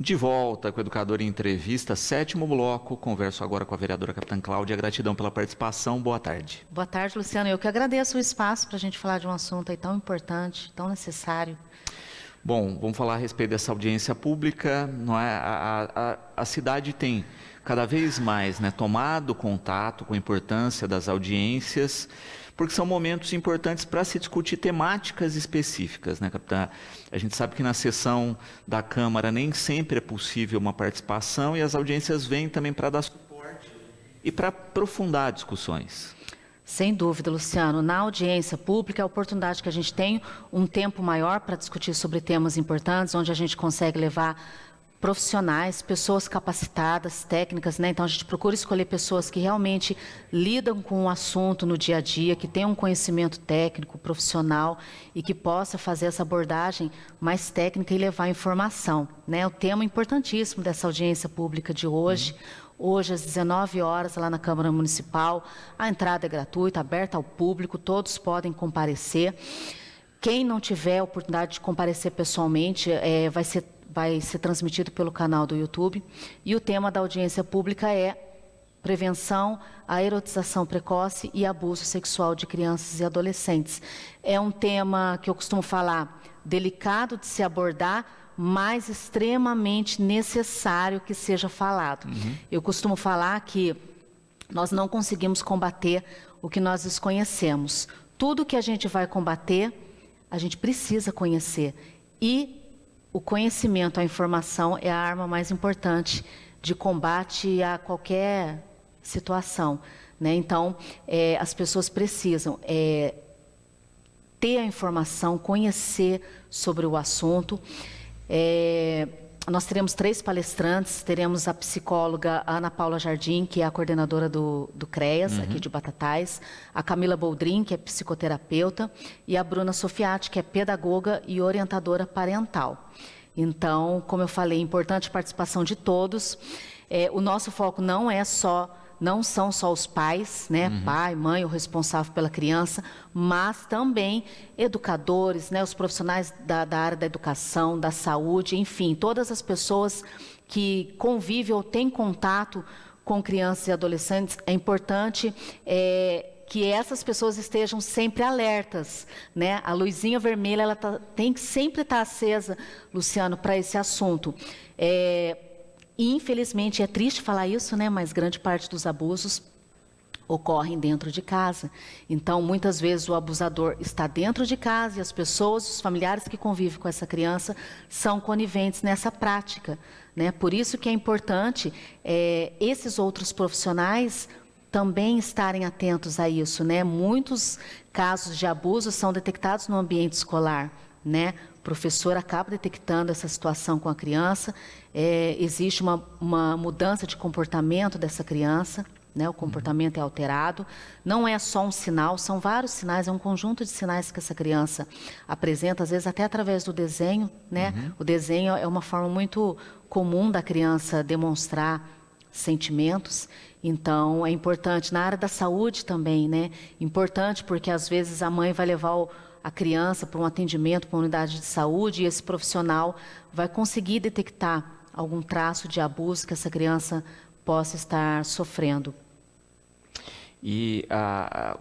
De volta com o Educador em Entrevista, 7º bloco. Converso agora com a vereadora Capitã Cláudia. Gratidão pela participação. Boa tarde. Boa tarde, Luciano. Eu que agradeço o espaço para a gente falar de um assunto aí tão importante, tão necessário. Bom, vamos falar a respeito dessa audiência pública. Não é? A cidade tem cada vez mais, né, tomado contato com a importância das audiências, porque são momentos importantes para se discutir temáticas específicas, né, capitã? A gente sabe que na sessão da Câmara nem sempre é possível uma participação e as audiências vêm também para dar suporte e para aprofundar discussões. Sem dúvida, Luciano. Na audiência pública, é a oportunidade que a gente tem um tempo maior para discutir sobre temas importantes, onde a gente consegue levar profissionais, pessoas capacitadas, técnicas, né? Então a gente procura escolher pessoas que realmente lidam com o assunto no dia a dia, que tenham um conhecimento técnico, profissional e que possa fazer essa abordagem mais técnica e levar informação, né? O tema importantíssimo dessa audiência pública de hoje. Hoje, às 19 horas, lá na Câmara Municipal, a entrada é gratuita, aberta ao público, todos podem comparecer. Quem não tiver a oportunidade de comparecer pessoalmente, vai ser transmitido pelo canal do YouTube. E o tema da audiência pública é prevenção à erotização precoce e abuso sexual de crianças e adolescentes. É um tema que eu costumo falar delicado de se abordar, mas extremamente necessário que seja falado. Eu costumo falar que nós não conseguimos combater o que nós desconhecemos. Tudo que a gente vai combater, a gente precisa conhecer. E o conhecimento, a informação é a arma mais importante de combate a qualquer situação, né? Então, as pessoas precisam ter a informação, conhecer sobre o assunto. Nós teremos 3 palestrantes, teremos a psicóloga Ana Paula Jardim, que é a coordenadora do CREAS, aqui de Batatais, a Camila Boldrin, que é psicoterapeuta, e a Bruna Sofiati, que é pedagoga e orientadora parental. Então, como eu falei, é importante a participação de todos. O nosso foco não são só os pais, né? Pai, mãe, o responsável pela criança, mas também educadores, né? Os profissionais da área da educação, da saúde, enfim, todas as pessoas que convivem ou têm contato com crianças e adolescentes. É importante que essas pessoas estejam sempre alertas, né? A luzinha vermelha ela tem que sempre estar acesa, Luciano, para esse assunto. E, infelizmente, é triste falar isso, né? Mas grande parte dos abusos ocorrem dentro de casa. Então, muitas vezes o abusador está dentro de casa e as pessoas, os familiares que convivem com essa criança são coniventes nessa prática, né? Por isso que é importante esses outros profissionais também estarem atentos a isso, né? Muitos casos de abuso são detectados no ambiente escolar, né? O professor acaba detectando essa situação com a criança, existe uma mudança de comportamento dessa criança, né? O comportamento é alterado, não é só um sinal, são vários sinais, é um conjunto de sinais que essa criança apresenta, às vezes até através do desenho, né? O desenho é uma forma muito comum da criança demonstrar sentimentos. Então, é importante, na área da saúde também, né? Importante porque às vezes a mãe vai levar a criança para um atendimento, para uma unidade de saúde, e esse profissional vai conseguir detectar algum traço de abuso que essa criança possa estar sofrendo. E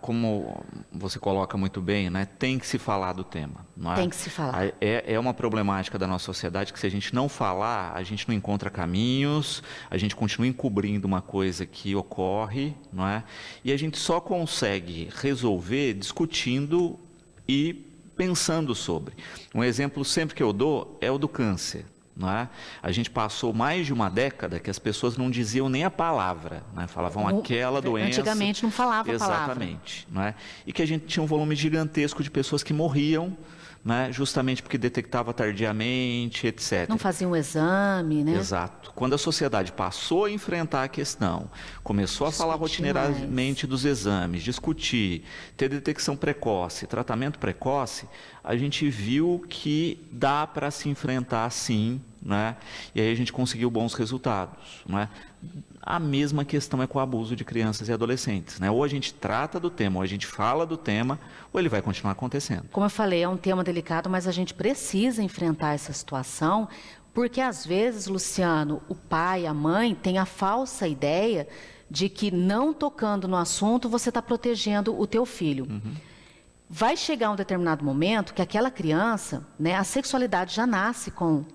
como você coloca muito bem, né, tem que se falar do tema, não é? Tem que se falar. É uma problemática da nossa sociedade que, se a gente não falar, a gente não encontra caminhos, a gente continua encobrindo uma coisa que ocorre, não é? E a gente só consegue resolver discutindo e pensando sobre. Um exemplo sempre que eu dou é o do câncer. Não é? A gente passou mais de uma década que as pessoas não diziam nem a palavra, né? Falavam aquela doença. Antigamente não falava a palavra. Exatamente. Não é? E que a gente tinha um volume gigantesco de pessoas que morriam, né? Justamente porque detectava tardiamente, etc. Não fazia um exame, né? Exato. Quando a sociedade passou a enfrentar a questão, começou a falar rotineiramente dos exames, discutir, ter detecção precoce, tratamento precoce, a gente viu que dá para se enfrentar sim, né? E aí a gente conseguiu bons resultados, né? A mesma questão é com o abuso de crianças e adolescentes, né? Ou a gente trata do tema, ou a gente fala do tema, ou ele vai continuar acontecendo. Como eu falei, é um tema delicado, mas a gente precisa enfrentar essa situação, Porque às vezes, Luciano, o pai, a mãe tem a falsa ideia de que não tocando no assunto você está protegendo o teu filho. Vai chegar um determinado momento que aquela criança, né, a sexualidade já nasce com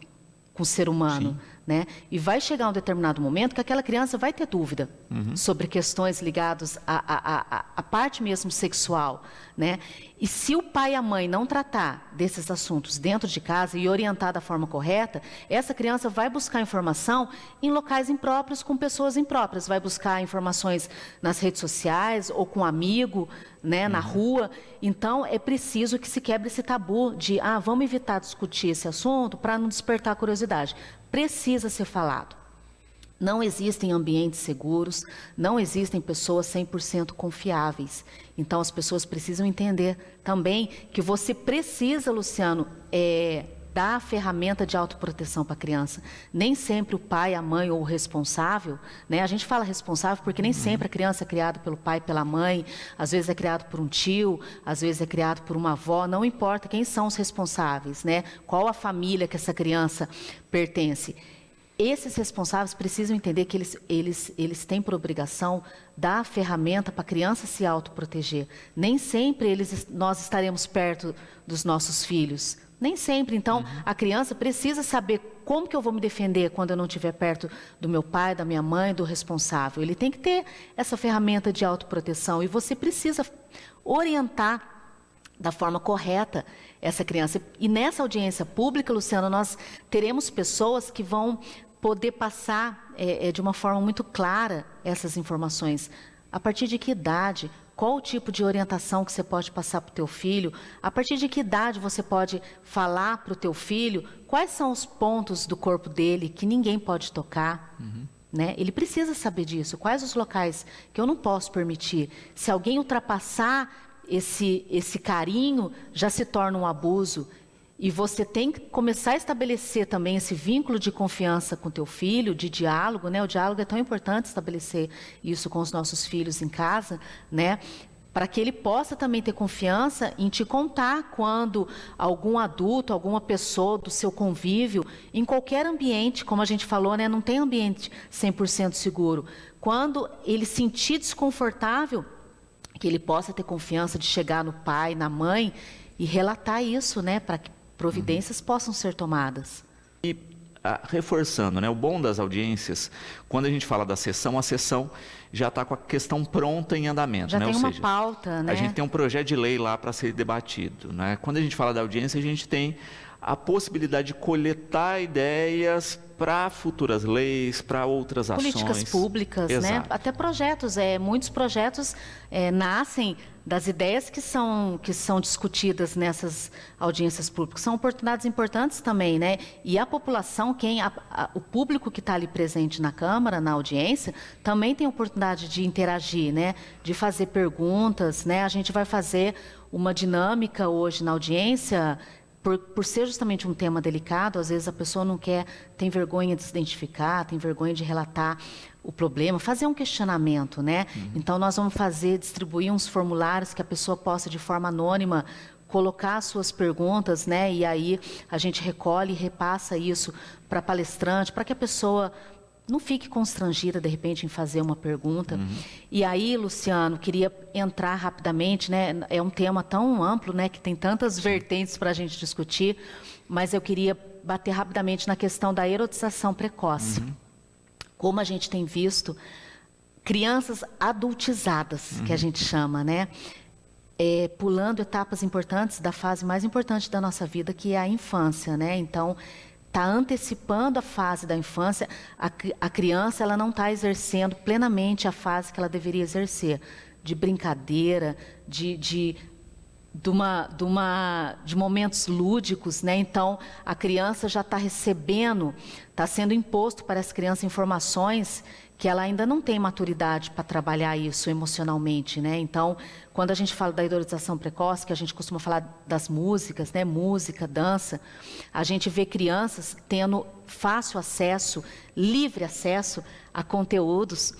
o ser humano, né? E vai chegar um determinado momento que aquela criança vai ter dúvida sobre questões ligadas à parte mesmo sexual, né? E se o pai e a mãe não tratar desses assuntos dentro de casa e orientar da forma correta, essa criança vai buscar informação em locais impróprios, com pessoas impróprias. Vai buscar informações nas redes sociais ou com um amigo, né, na rua. Então, é preciso que se quebre esse tabu de, vamos evitar discutir esse assunto para não despertar curiosidade. Precisa ser falado. Não existem ambientes seguros, não existem pessoas 100% confiáveis. Então, as pessoas precisam entender também que você precisa, Luciano, dar a ferramenta de autoproteção para a criança. Nem sempre o pai, a mãe ou o responsável, né? A gente fala responsável porque nem sempre a criança é criada pelo pai, pela mãe, às vezes é criado por um tio, às vezes é criado por uma avó, não importa quem são os responsáveis, né? Qual a família que essa criança pertence. Esses responsáveis precisam entender que eles têm por obrigação dar a ferramenta para a criança se autoproteger. Nem sempre nós estaremos perto dos nossos filhos. Nem sempre. Então, a criança precisa saber como que eu vou me defender quando eu não estiver perto do meu pai, da minha mãe, do responsável. Ele tem que ter essa ferramenta de autoproteção e você precisa orientar da forma correta essa criança. E nessa audiência pública, Luciano, nós teremos pessoas que vão poder passar de uma forma muito clara essas informações. A partir de que idade? Qual o tipo de orientação que você pode passar para o teu filho? A partir de que idade você pode falar para o teu filho quais são os pontos do corpo dele que ninguém pode tocar? Né? Ele precisa saber disso. Quais os locais que eu não posso permitir? Se alguém ultrapassar esse carinho, já se torna um abuso. E você tem que começar a estabelecer também esse vínculo de confiança com teu filho, de diálogo, né? O diálogo é tão importante, estabelecer isso com os nossos filhos em casa, né? Para que ele possa também ter confiança em te contar quando algum adulto, alguma pessoa do seu convívio, em qualquer ambiente, como a gente falou, né? Não tem ambiente 100% seguro. Quando ele sentir desconfortável, que ele possa ter confiança de chegar no pai, na mãe e relatar isso, né? Para que providências possam ser tomadas. E reforçando, né, o bom das audiências, quando a gente fala da sessão, a sessão já está com a questão pronta em andamento. Já né? tem uma pauta, né? A gente tem um projeto de lei lá para ser debatido. Né? Quando a gente fala da audiência, a gente tem a possibilidade de coletar ideias para futuras leis, para outras ações. Políticas públicas, né? Até projetos. Muitos projetos nascem das ideias que são discutidas nessas audiências públicas. São oportunidades importantes também, né? E a população, o público que está ali presente na Câmara, na audiência, também tem oportunidade de interagir, né? De fazer perguntas, né? A gente vai fazer uma dinâmica hoje na audiência. Por ser justamente um tema delicado, às vezes a pessoa não quer, tem vergonha de se identificar, tem vergonha de relatar o problema, fazer um questionamento, né? Então, nós vamos distribuir uns formulários que a pessoa possa, de forma anônima, colocar as suas perguntas, né? E aí a gente recolhe e repassa isso para palestrante, para que a pessoa não fique constrangida, de repente, em fazer uma pergunta. E aí, Luciano, queria entrar rapidamente, né? É um tema tão amplo, né? Que tem tantas vertentes para a gente discutir, mas eu queria bater rapidamente na questão da erotização precoce. Como a gente tem visto crianças adultizadas, que a gente chama, né? Pulando etapas importantes da fase mais importante da nossa vida, que é a infância, né? Então, está antecipando a fase da infância, a criança ela não está exercendo plenamente a fase que ela deveria exercer, de brincadeira, de momentos lúdicos, né? Então, a criança já está recebendo, está sendo imposto para essa criança informações que ela ainda não tem maturidade para trabalhar isso emocionalmente, né? Então, quando a gente fala da erotização precoce, que a gente costuma falar das músicas, né? Música, dança, a gente vê crianças tendo fácil acesso, livre acesso a conteúdos,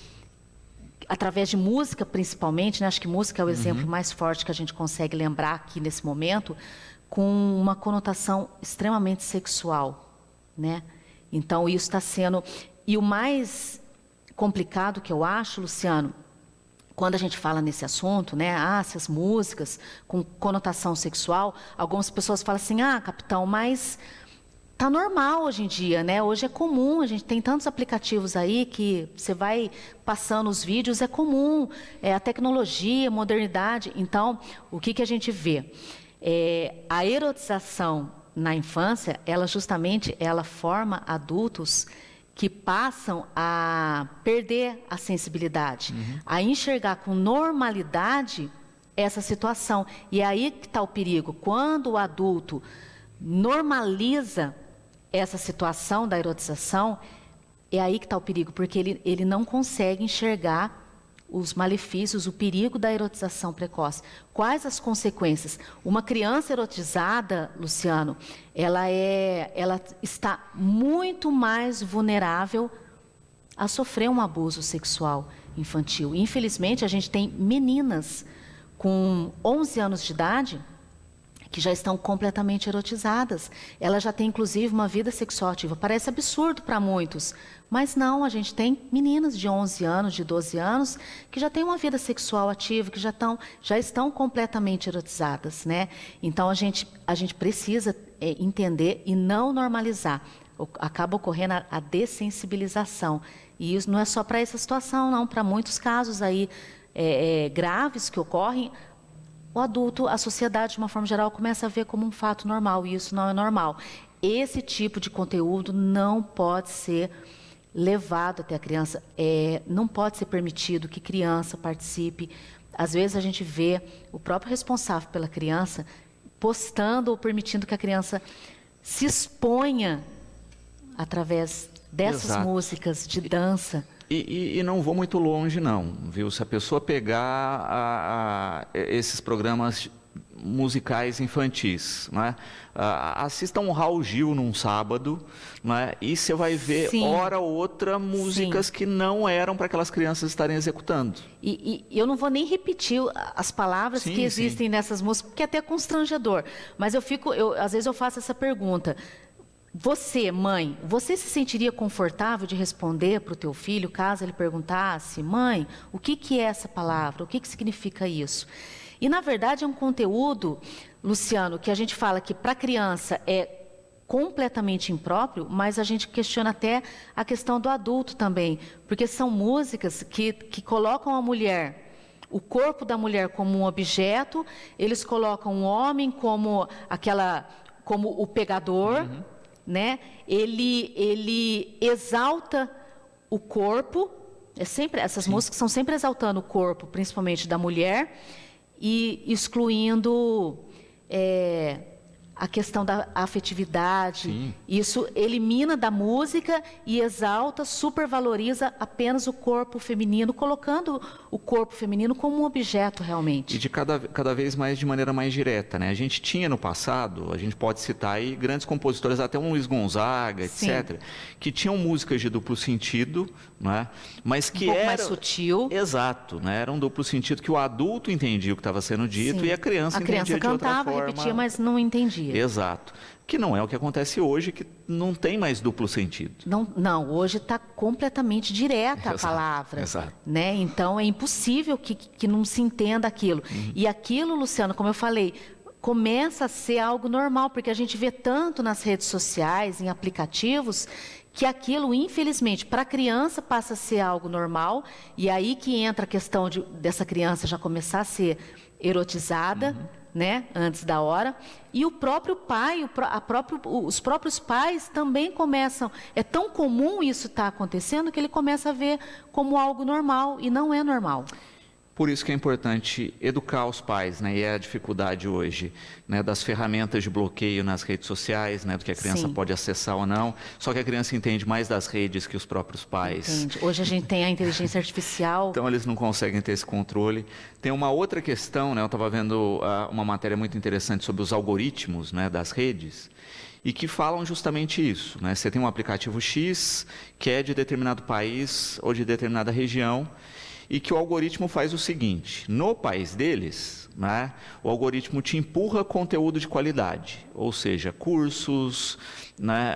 através de música principalmente, né? Acho que música é o exemplo mais forte que a gente consegue lembrar aqui nesse momento, com uma conotação extremamente sexual, né? Então, isso está sendo... E o mais complicado que eu acho, Luciano, quando a gente fala nesse assunto, né, essas músicas com conotação sexual, algumas pessoas falam assim, capitão, mas tá normal hoje em dia, né? Hoje é comum, a gente tem tantos aplicativos aí que você vai passando os vídeos, é comum, a tecnologia, a modernidade. Então, o que a gente vê? A erotização na infância, ela forma adultos que passam a perder a sensibilidade, a enxergar com normalidade essa situação. E é aí que está o perigo. Quando o adulto normaliza essa situação da erotização, é aí que está o perigo, porque ele não consegue enxergar os malefícios, o perigo da erotização precoce. Quais as consequências? Uma criança erotizada, Luciano, ela está muito mais vulnerável a sofrer um abuso sexual infantil. Infelizmente, a gente tem meninas com 11 anos de idade que já estão completamente erotizadas. Ela já tem, inclusive, uma vida sexual ativa. Parece absurdo para muitos, mas não, a gente tem meninas de 11 anos, de 12 anos, que já têm uma vida sexual ativa, que já estão completamente erotizadas, né? Então, a gente precisa entender e não normalizar. Acaba ocorrendo a dessensibilização. E isso não é só para essa situação, não. Para muitos casos aí graves que ocorrem, o adulto, a sociedade, de uma forma geral, começa a ver como um fato normal, e isso não é normal. Esse tipo de conteúdo não pode ser levado até a criança, não pode ser permitido que criança participe. Às vezes a gente vê o próprio responsável pela criança postando ou permitindo que a criança se exponha através dessas músicas de dança. E não vou muito longe, não, viu? Se a pessoa pegar esses programas musicais infantis, não é? Assista um Raul Gil num sábado, não é? E você vai ver, hora ou outra, músicas que não eram para aquelas crianças estarem executando. E eu não vou nem repetir as palavras que existem nessas músicas, porque é até constrangedor. Mas às vezes eu faço essa pergunta. Você, mãe, você se sentiria confortável de responder para o teu filho, caso ele perguntasse, mãe, o que é essa palavra? O que significa isso? E, na verdade, é um conteúdo, Luciano, que a gente fala que para a criança é completamente impróprio, mas a gente questiona até a questão do adulto também, porque são músicas que colocam a mulher, o corpo da mulher como um objeto, eles colocam o homem como o pegador, né? Ele exalta o corpo, essas músicas são sempre exaltando o corpo, principalmente da mulher, e excluindo a questão da afetividade. Isso elimina da música e exalta, supervaloriza apenas o corpo feminino, colocando o corpo feminino como um objeto realmente. E de cada vez mais de maneira mais direta, né? A gente tinha no passado, a gente pode citar aí grandes compositores, até um Luiz Gonzaga, etc., que tinham músicas de duplo sentido, não é? Mas que um pouco mais sutil. Exato, né? Era um duplo sentido que o adulto entendia o que estava sendo dito e a criança entendia de outra forma. A criança cantava, repetia, mas não entendia. Exato. Que não é o que acontece hoje, que não tem mais duplo sentido. Não, hoje está completamente direta a palavra. Exato. Né? Então, é impossível que não se entenda aquilo. E aquilo, Luciano, como eu falei, começa a ser algo normal, porque a gente vê tanto nas redes sociais, em aplicativos, que aquilo, infelizmente, para a criança passa a ser algo normal, e aí que entra a questão dessa criança já começar a ser erotizada, né, antes da hora, e o próprio pai, os próprios pais também começam, é tão comum isso estar acontecendo que ele começa a ver como algo normal, e não é normal. Por isso que é importante educar os pais, né? E é a dificuldade hoje, né? Das ferramentas de bloqueio nas redes sociais, né? Do que a criança pode acessar ou não. Só que a criança entende mais das redes que os próprios pais. Entende. Hoje a gente tem a inteligência artificial. Então eles não conseguem ter esse controle. Tem uma outra questão, né? Eu estava vendo uma matéria muito interessante sobre os algoritmos, né? Das redes. E que falam justamente isso, né? Você tem um aplicativo X que é de determinado país ou de determinada região. e que o algoritmo faz o seguinte: no país deles, né, o algoritmo te empurra conteúdo de qualidade, ou seja, cursos, né,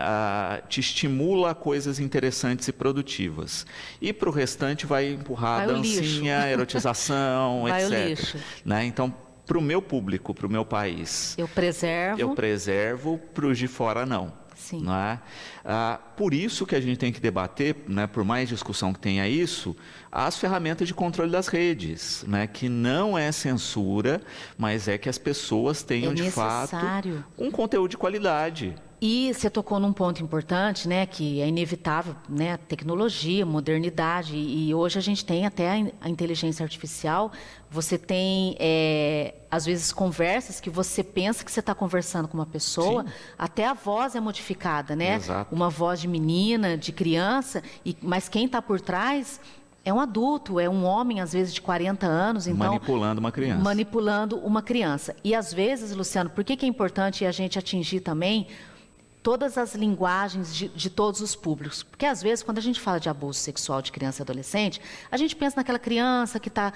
te estimula coisas interessantes e produtivas. E para o restante vai empurrar dancinha, erotização, vai etc. O lixo. Né? Então, para o meu público, para o meu país, eu preservo, para os de fora não. Sim. Não é? Por isso que a gente tem que debater, né, por mais discussão que tenha isso, as ferramentas de controle das redes, né, que não é censura, mas é que as pessoas tenham de fato um conteúdo de qualidade. E você tocou num ponto importante, né, que é inevitável, né, tecnologia, modernidade, e hoje a gente tem até a inteligência artificial. Você tem, às vezes, conversas que você pensa que você está conversando com uma pessoa, sim, até a voz é modificada, né? Exato. Uma voz de menina, de criança, mas quem está por trás é um adulto, é um homem, às vezes, de 40 anos. Então, manipulando uma criança. Manipulando uma criança. E, às vezes, Luciano, por que é importante a gente atingir também todas as linguagens de todos os públicos? Porque, às vezes, quando a gente fala de abuso sexual de criança e adolescente, a gente pensa naquela criança que está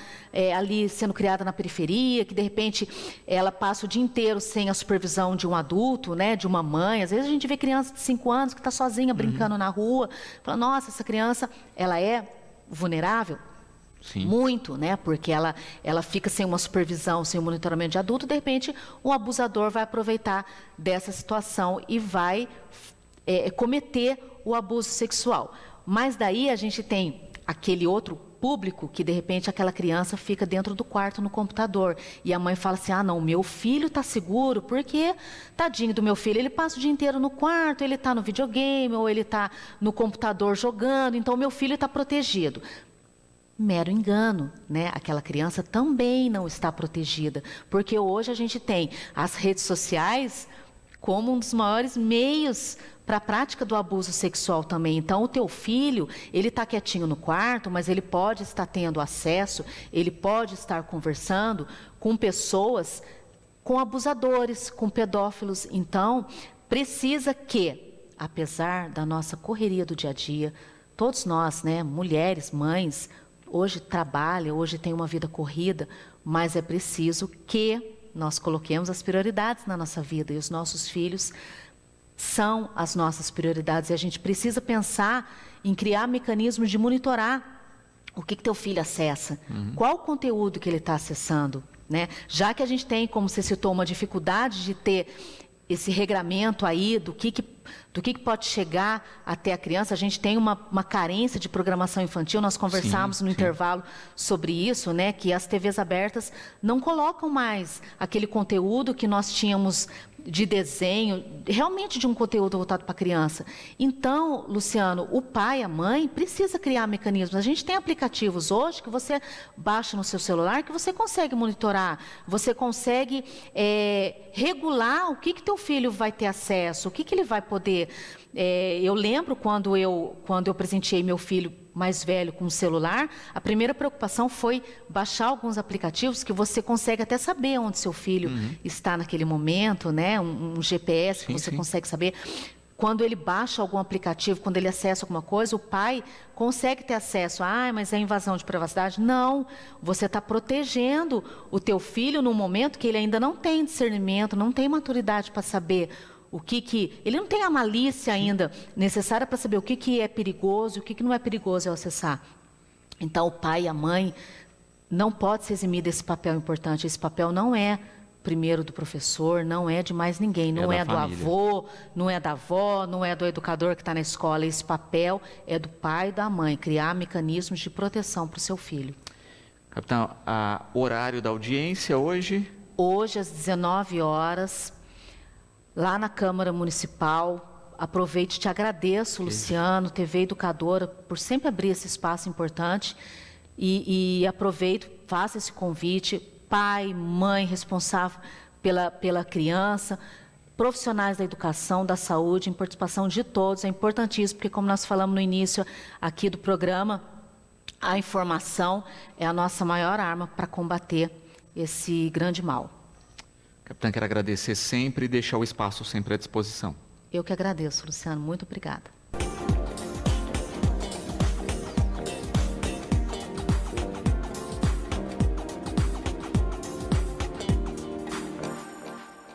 ali sendo criada na periferia, que, de repente, ela passa o dia inteiro sem a supervisão de um adulto, né, de uma mãe. Às vezes, a gente vê criança de 5 anos que está sozinha, brincando na rua. Fala, nossa, essa criança, ela é vulnerável? Sim. Muito, né? Porque ela fica sem uma supervisão, sem um monitoramento de adulto, de repente o abusador vai aproveitar dessa situação e vai cometer o abuso sexual. Mas daí a gente tem aquele outro público que, de repente, aquela criança fica dentro do quarto no computador e a mãe fala assim, não, meu filho está seguro, porque, tadinho do meu filho, ele passa o dia inteiro no quarto, ele está no videogame ou ele está no computador jogando, então meu filho está protegido. Mero engano, né? Aquela criança também não está protegida, porque hoje a gente tem as redes sociais como um dos maiores meios para a prática do abuso sexual também. Então, o teu filho, ele está quietinho no quarto, mas ele pode estar tendo acesso, ele pode estar conversando com pessoas, com abusadores, com pedófilos. Então, precisa que, apesar da nossa correria do dia a dia, todos nós, né, mulheres, mães, hoje trabalha, hoje tem uma vida corrida, mas é preciso que nós coloquemos as prioridades na nossa vida, e os nossos filhos são as nossas prioridades, e a gente precisa pensar em criar mecanismos de monitorar o que teu filho acessa, qual o conteúdo que ele está acessando, né? Já que a gente tem, como você citou, uma dificuldade de ter esse regramento aí do que pode chegar até a criança, a gente tem uma carência de programação infantil. Nós conversamos no intervalo sobre isso, né, que as TVs abertas não colocam mais aquele conteúdo que nós tínhamos de desenho, realmente de um conteúdo voltado para a criança. Então, Luciano, o pai, a mãe, precisa criar mecanismos. A gente tem aplicativos hoje que você baixa no seu celular, que você consegue monitorar, você consegue regular o que teu filho vai ter acesso, o que ele vai poder. Eu lembro quando eu presenteei meu filho mais velho com um celular, a primeira preocupação foi baixar alguns aplicativos que você consegue até saber onde seu filho está naquele momento, né? Um GPS que você consegue saber. Quando ele baixa algum aplicativo, quando ele acessa alguma coisa, o pai consegue ter acesso. Mas é invasão de privacidade? Não, você está protegendo o teu filho num momento que ele ainda não tem discernimento, não tem maturidade para saber ele não tem a malícia ainda necessária para saber o que é perigoso e o que não é perigoso ao acessar. Então, o pai e a mãe não pode se eximir desse papel importante. Esse papel não é primeiro do professor, não é de mais ninguém, não é do avô, não é da avó, não é do educador que está na escola. Esse papel é do pai e da mãe, criar mecanismos de proteção para o seu filho. Capitão, horário da audiência hoje? Hoje, às 19 horas, lá na Câmara Municipal. Aproveito e te agradeço, Luciano, TV Educadora, por sempre abrir esse espaço importante. E aproveito, faça esse convite, pai, mãe responsável pela criança, profissionais da educação, da saúde, em participação de todos, é importantíssimo, porque como nós falamos no início aqui do programa, a informação é a nossa maior arma para combater esse grande mal. Capitão, quero agradecer sempre e deixar o espaço sempre à disposição. Eu que agradeço, Luciano. Muito obrigada.